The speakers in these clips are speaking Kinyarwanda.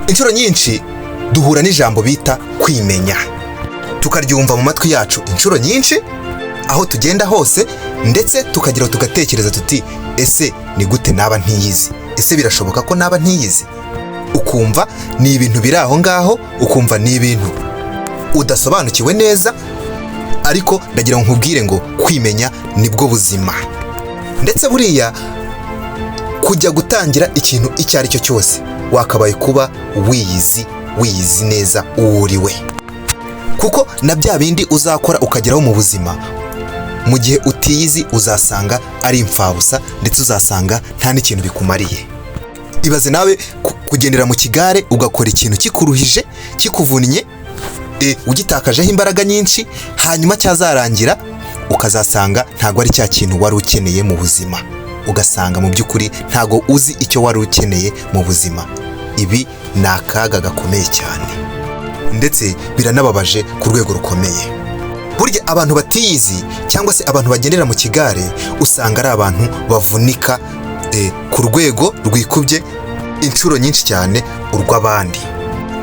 inshuro nyinshi duhura n'ijambo bita kwimenya, tukaryumva mu matwi yacu inshuro nyinshi aho tugenda hose, ndetse tukageraho tugatekereza tuti ese ni gute naba ntiyizi, ese birashoboka ko naba ntiyizi? Ukumva ni ibintu biri aho ngaho, ukumva ni ibintu udasobanukiwe neza, ariko ndagira ngo nkubwire ngo kwimenya nibwo buzima. Ndetse buriya kujya gutangira ikintu icyo ari cyo cyose wakabaye kuba wiyizi neza uwo uriwe, kuko na bya bindi uzakora ukageraho mu buzima, mu gihe utiyizi uzasanga ari imfabusa, ndetse uzasanga nta n'ikintu bikumariye. Ibaze nawe kugendera mu kigare ugakora ikintu kikuruhije, kikuvunnye, ugitakajeho imbaraga nyinshi, hanyuma cyazarangira ukazasanga ntago ari cya kintu wari ukeneye mu buzima, ugasanga mu by'ukuri ntago uzi icyo wari ukeneye mu buzima. Ibi ni akaga gakomeye cyane, ndetse biranababaje ku rwego rukomeye. Burya abantu batiyizi cyangwa se abantu bagendera mu kigare usanga ari abantu bavunika ku rwego rwikubye inshuro nyinshi cyane urw'abandi.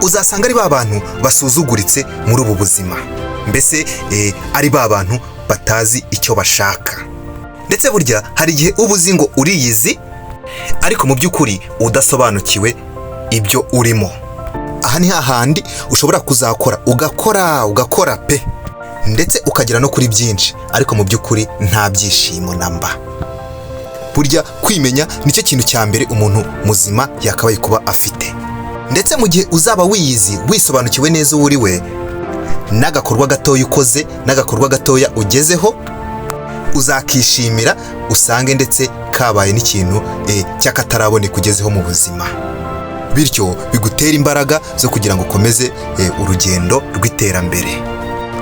Uzasanga ari ba bantu basuzuguritse muri ubu buzima, mbese ari ba bantu batazi icyo bashaka. Ndetse burya hari igihe uba uzi ngo uriyizi, ariko mu by'ukuri udasobanukiwe ibyo urimo. Aha ni hahandi ushobora kuzakora ugakora pe, ndetse ukagera no kuri byinshi, ariko mu by'ukuri nta byishimo namba. Burya kwimenya nicyo kintu cya mbere umuntu muzima yakabaye kuba afite. Ndetse mu gihe uzaba wiyizi, wisobanukiwe neza uwo uriwe, n'agakorwa gatoya ukoze, n'agakorwa gatoya ugezeho, uzakishimira usange ndetse kabaye n'ikintu cy'akataraboneka ugezeho mu buzima. Bityo bigutera imbaraga zo kugira ngo ukomeze urugendo rw'iterambere.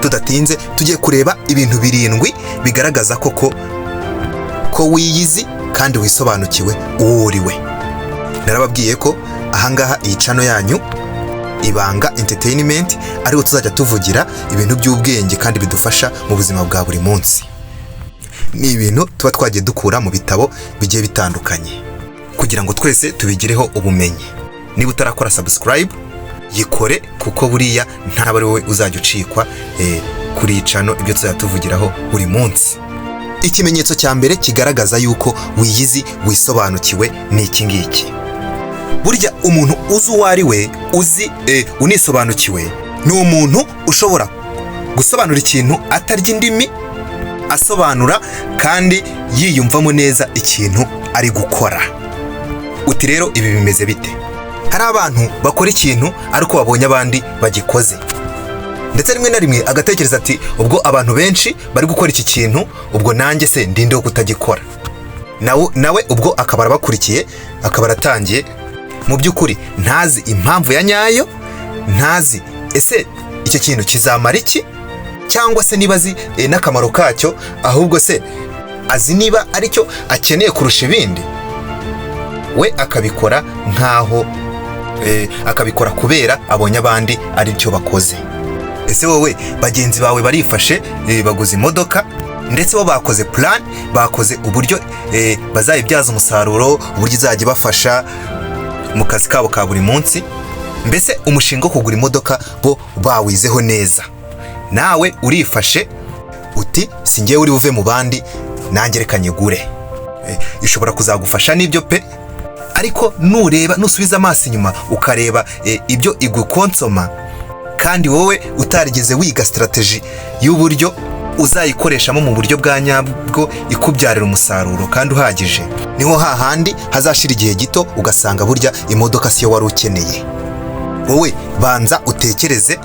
Tudatinze tugiye kureba ibintu 7 bigaragaza ko wiyizi kandi wisobanukiwe uwo uriwe. Narababwiye ko ahangaha iyi channel yanyu Ibanga Entertainment ariho tuzajya tuvugira ibintu by'ubwenge kandi bidufasha mu buzima bwa buri munsi. Ni ibintu tuba twagiye dukura mu bitabo bigiye bitandukanye kugira ngo twese tubigireho ubumenyi. Niba utarakora subscribe yikore, kuko buriya ntaba ari wowe uzajya ucikwa kuri iyi channel ibyo tuzajya tuvugiraho buri munsi. Ikimenyetso cya mbere kigaragaza yuko wiyizi wisobanukiwe ni iki ngiki. Burya umuntu uzi uwo ari we, uzi unisobanukiwe, ni umuntu ushobora gusobanura ikintu atarya indimi, asobanura kandi yiyumvamo neza ikintu ari gukora. Uti rero ibi bimeze bite? Hari abantu bakora ikintu ariko babonye abandi bagikoze, ndetse rimwe na rimwe agatekereza ati ubwo abantu benshi bari gukora iki kintu, ubwo nanjye se ndinde wo kutagikora. Nawe ubwo akaba arabakurikiye, akaba aratangiye, mu by'ukuri ntazi impamvu ya nyayo, ntazi ese icyo kintu kizamara iki, cyangwa se niba azi n'akamaro kacyo, ahubwo se azi niba aricyo akeneye kurusha ibindi. We akabikora nkaho akabikora kubera abonye abandi ari cyo bakoze. Ese wowe bagenzi bawe barifashe, baguze imodoka, ndetse bo bakoze plan, bakoze uburyo bazayibyaza umusaruro, uburyo izajya bafasha mu kazi kabo ka buri munsi. Mbese umushinga wo kugura imodoka bo bawizeho neza. Nawe urifashe uti singiye uri buve mu bandi, nanjye reka nyigure. Ishobora kuzagufasha n'ibyo pe, ariko nureba nusubiza amaso inyuma ukareba ibyo igukonsoma, kandi wowe utarigeze wiga strategy y'uburyo uzayikoreshamo mu buryo bwa nyabwo ikubyarira umusaruro kandi uhagije, niho hahandi hazashira igihe gito ugasanga burya imodoka siyo wari ukeneye. Wowe banza utekereze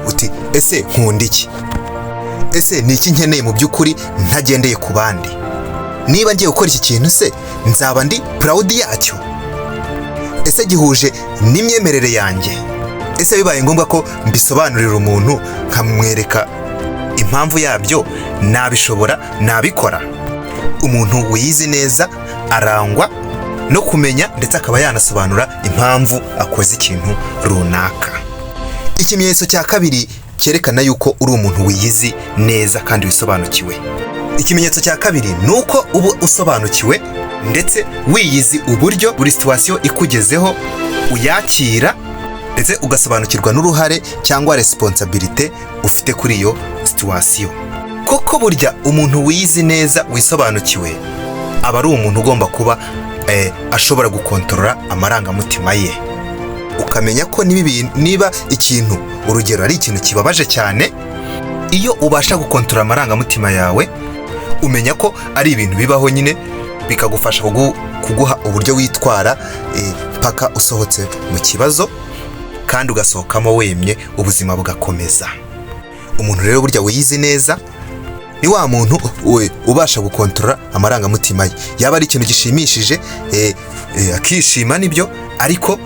uti ese nkunda iki, ese ni iki nkeneye mu by'ukuri ntagendeye ku bandi. Niba ngiye gukora iki kintu se nzaba ndi proud yacyo, ese gihuje n'imyemerere yanjye, ese bibaye ngombwa ko mbisobanurira umuntu nkamwereka impamvu yabyo, nabishobora, nabikora. Umuntu wiyizi neza arangwa no kumenya, ndetse akaba yanasobanura impamvu akoze ikintu runaka. Ikimenyetso cya kabiri cyerekana yuko uri umuntu wiyizi neza kandi wisobanukiwe. Ikimenyetso cya kabiri nuko uba usobanukiwe ndetse wiyizi uburyo buri situation ikugezeho uyakira, ndetse ugasobanukirwa n'uruhare cyangwa resiponsabirite ufite kuri iyo situwasiyo. Koko burya umuntu wiyizi neza wisobanukiwe aba ari umuntu ugomba kuba ashobora gukontorora amarangamutima ye, ukamenya ko niba ikintu, urugero ari ikintu kibabaje cyane, iyo ubasha gukontorora amarangamutima yawe umenya ko ari ibintu bibaho nyine, bikagufasha kuguha uburyo witwara paka usohotse mu kibazo kandi ugasohokamo wemye, ubuzima bugakomeza. Umuntu rero burya wiyizi neza ni wa muntu ubasha gukontorora amarangamutima ye, yaba ari ikintu gishimishije akishima nibyo, ariko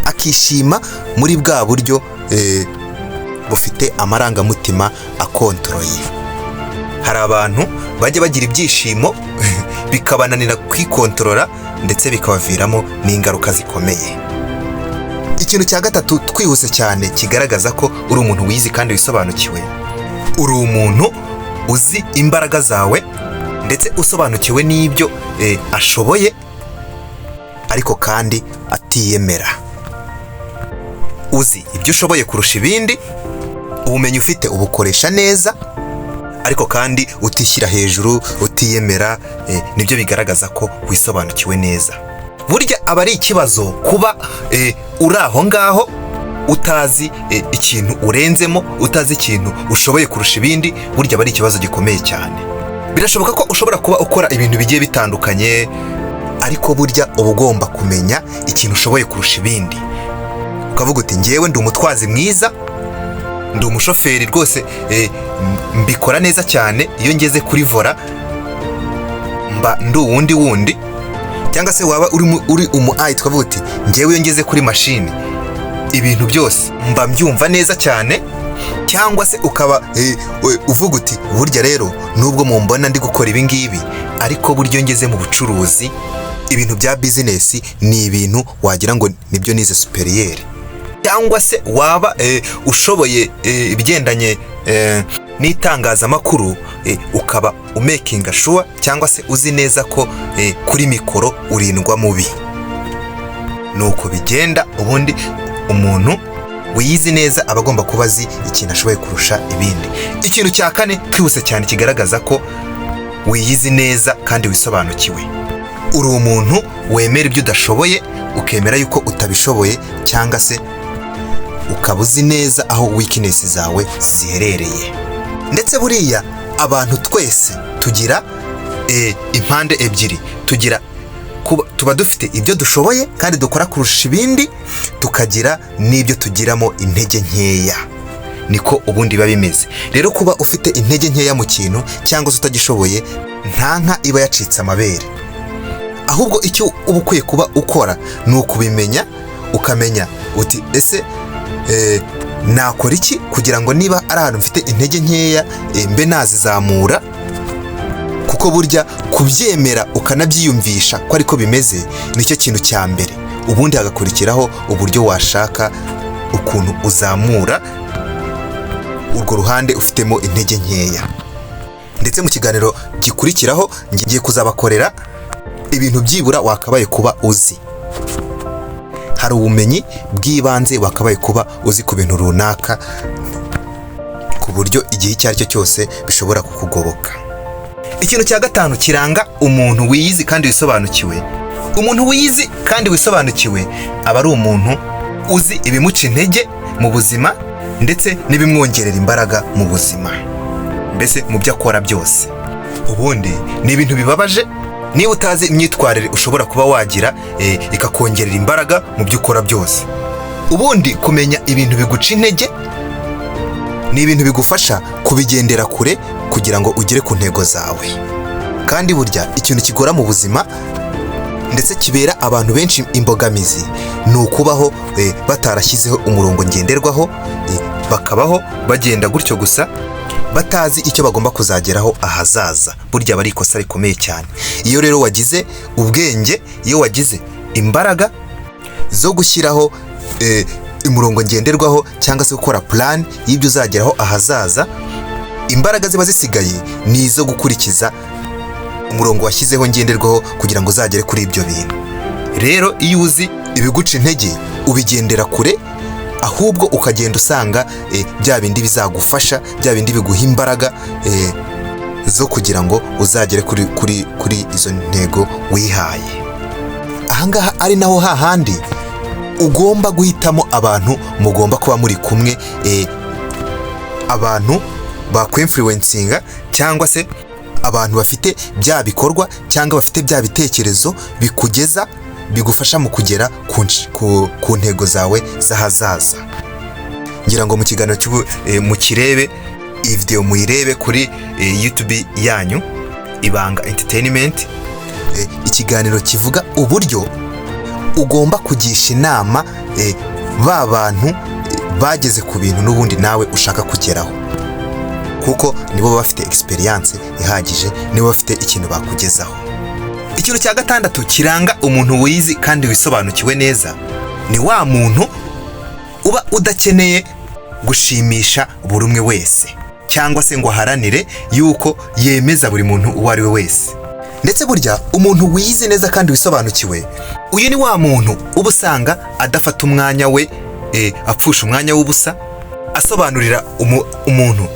akishima muri bwa buryo bufite amarangamutima akontoroye. Hari abantu bajya bagira ibyishimo bikabananira kwikontorora ndetse bikabaviramo n'ingaruka zikomeye. Ikintu cya gatatu twihuse cyane kigaragaza ko uri umuntu wiyizi kandi wisobanukiwe, uri umuntu uzi imbaraga zawe ndetse usobanukiwe n'ibyo ashoboye ariko kandi atiyemera. Uzi ibyo ushoboye kurusha ibindi, ubumenyi ufite ubukoresha neza ariko kandi utishyira hejuru, utiyemera, nibyo bigaragaza ko wisobanukiwe neza. Burya aba ari ikibazo kuba uri aho ngaho utazi ikintu urenzemo, utazi ikintu ushoboye kurusha ibindi, burya aba ari ikibazo gikomeye cyane. Birashoboka ko ushobora kuba ukora ibintu bigiye bitandukanye, ariko burya uba ugomba kumenya ikintu ushoboye kurusha ibindi. Ukavuga uti ngewe ndi umutwazi mwiza, ndi umushoferi rwose, mbikora neza cyane, iyo ngeze kuri vola mba ndi wundi. Cyangwa se waba uri umu-ayi, tukavuga uti ngewe iyo ngeze kuri mashini ibintu byose mba mbyumva neza cyane. Cyangwa se ukaba uvuga uti burya rero nubwo mumbona ndi gukora ibi ngibi, ariko buryo ngeze mu bucuruzi, ibintu bya bizinesi ni ibintu wagira ngo nibyo nize superiyeri. Cyangwa se waba ushoboye ibigendanye n'itangazamakuru, ukaba umekinga shuwa cyangwa se uzi neza ko kuri mikoro urindwa mubi. Nuko bigenda. Ubundi umuntu wiyizi neza aba agomba kuba azi ikintu ashoboye kurusha ibindi. Ikintu cya kane twihuse cyane kigaragaza ko wiyizi neza kandi wisobanukiwe, uri umuntu wemera ibyo udashoboye, ukemera yuko utabishoboye, cyangwa se ukaba uzi neza aho weakness zawe ziherereye. Ndetse buriya abantu twese tugira impande ebyiri, tuba dufite ibyo dushoboye kandi dukora kurusha ibindi, tukagira n'ibyo tugiramo intege nkeya. Niko ubundi biba bimeze. Rero kuba ufite intege nkeya mu kintu cyangwa se utagishoboye, nta nka iba yacitse amabere. Ahubwo icyo uba ukwiye kuba ukora ni ukubimenya, ukamenya uti ese nakora iki kugira ngo niba ari ahantu mfite intege nkeya mbe nazizamura. Kuko burya kubyemera ukanabyiyumvisha ko ariko bimeze nicyo kintu cya mbere. Ubundi hagakurikiraho uburyo washaka ukuntu uzamura urwo ruhande ufitemo intege nkeya. Ndetse mu kiganiro gikurikiraho ngiye kuzabakorera ibintu byibura wakabaye kuba uzi. Hari ubumenyi bw'ibanze wakabaye kuba uzi ku bintu runaka, ku buryo igihe icyo ari cyo cyose bishobora kukugoboka. Ikintu cya gatanu kiranga umuntu wiyizi kandi wisobanukiwe. Umuntu wiyizi kandi wisobanukiwe aba ari umuntu uzi ibimuca intege mu buzima ndetse n'ibimwongerera imbaraga mu buzima, mbese mu byo akora byose. Ubundi ni ibintu bibabaje niba utazi imyitwarire ushobora kuba wagira ikakongerera imbaraga mu byo ukora byose. Ubundi kumenya ibintu biguca intege ni ibintu bigufasha kubigendera kure kugira ngo ugere ku ntego zawe. Kandi burya ikintu kigora mu buzima ndetse kibera abantu benshi imbogamizi ni ukubaho batarashyizeho umurongo ngenderwaho, bakabaho bagenda gutyo gusa batazi icyo bagomba kuzageraho ahazaza. Burya bari ikosa rikomeye cyane. Iyo rero wagize ubwenge, iyo wagize imbaraga zo gushyiraho umurongo ngenderwaho cyangwa se gukora plan y'ibyo uzageraho ahazaza, imbaraga ziba zisigaye ni izo gukurikiza umurongo washyizeho ngenderwaho kugira ngo uzagere kuri ibyo bintu. Rero iyo uzi ibiguca intege ubigendera kure, ahubwo ukagenda usanga bya bindi bizagufasha, bya bindi biguha imbaraga zo kugira ngo uzagere kuri izo ntego wihaye. Ahangaha ari naho hahandi ugomba guhitamo abantu mugomba kuba muri kumwe, abantu bakwinfluencinga cyangwa se abantu bafite bya bikorwa cyangwa bafite bya bitekerezo bigufasha mu kugera ku ntego zawe z'ahazaza. Ngira ngo mu kiganiro mukirebe, iyi video muyirebe kuri YouTube yanyu Ibanga Entertainment, ikiganiro kivuga uburyo ugomba kugisha inama ba bantu bageze ku bintu n'ubundi nawe ushaka kugeraho, kuko nibo bafite experience ihagije, nibo bafite ikintu bakugezaho. Ikintu cya gatandatu kiranga umuntu wizi kandi wisobanukiwe neza, ni wa muntu uba udakeneye gushimisha buri umwe wese, cyangwa se ngo aharanire yuko yemeza buri muntu uwo ari we wese. Ndetse burya umuntu wizi neza kandi wisobanukiwe, uyu ni wa muntu uba usanga adafata umwanya we, apfusha umwanya w'ubusa asobanurira umuntu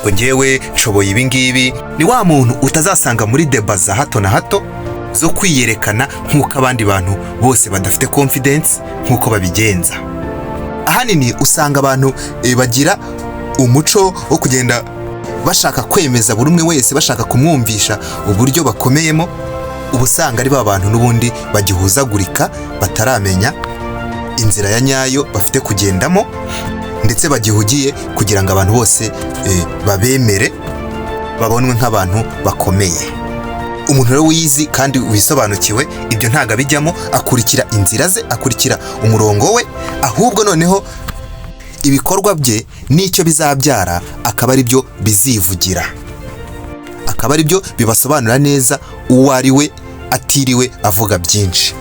ngo njyewe nshoboye ibi ngibi. Ni wa muntu utazasanga muri deba za hato na hato zo kwiyerekana nk'uko abandi bantu bose badafite confidence nk'uko babigenza. Ahanini usanga abantu bagira umuco wo kugenda bashaka kwemeza buri umwe wese, bashaka kumwumvisha uburyo bakomeyemo. Ubu usanga ari ba bantu n'ubundi bagihuzagurika, bataramenya inzira ya nyayo bafite kugendamo, ndetse bagihugiye kugira ngo abantu bose babemere, babonwe nk'abantu bakomeye. Umuntu rero wizi kandi wisobanukiwe, ibyo ntago abijyamo, akurikira inzira ze, akurikira umurongo we, ahubwo noneho ibikorwa bye n'icyo bizabyara akaba ari byo bizivugira, akaba ari byo bibasobanura neza uwo ari we, atiriwe avuga byinshi.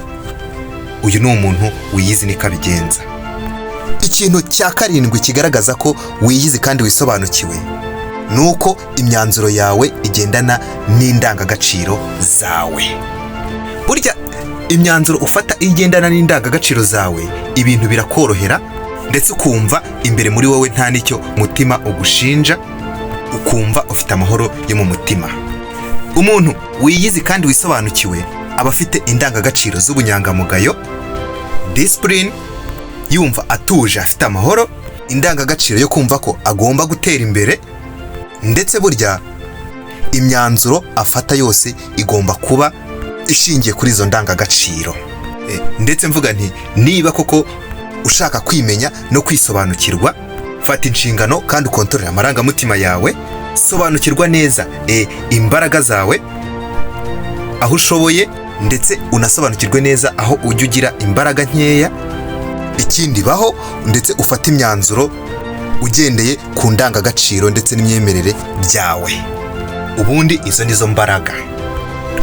Uyu ni umuntu wiyizi niko abigenza. Ikintu cya karindwi kigaragaza ko wiyizi kandi wisobanukiwe, nuko imyanzuro yawe igendana n'indangagaciro zawe. Burya imyanzuro ufata igendana n'indangagaciro zawe, ibintu birakorohera, ndetse ukumva imbere muri wowe nta nicyo mutima ugushinja, ukumva ufite amahoro yo mu mutima. Umuntu wiyizi kandi wisobanukiwe aba afite indangagaciro z'ubunyangamugayo, discipline, yumva atuje afite amahoro, indangagaciro yo kumva ko agomba gutera imbere, ndetse burya imyanzuro afata yose igomba kuba ishingiye kuri izo ndangagaciro. Ndetse mvuga nti, niba koko ushaka kwimenya no kwisobanukirwa, fata inshingano kandi ukontorera amarangamutima yawe, sobanukirwa neza imbaraga zawe, aho ushoboye, ndetse unasobanukirwe neza aho ujya ugira imbaraga nkeya. Ikindi baho ndetse ufata imyanzuro ugendeye ku ndangagaciro ndetse n'imyemerere byawe. Ubundi izo nizo mbaraga,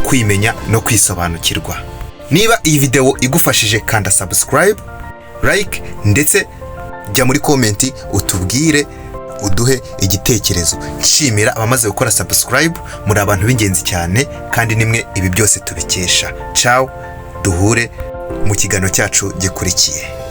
kwimenya no kwisobanukirwa. Niba iyi video igufashije, kanda subscribe, like, ndetse jya muri comment utubwire, uduhe igitekerezo. Nshimira abamaze gukora subscribe, muri abantu b'ingenzi cyane, kandi nimwe ibi byose tubikesha. Ciao, duhure mu kiganiro cyacu gikurikiye.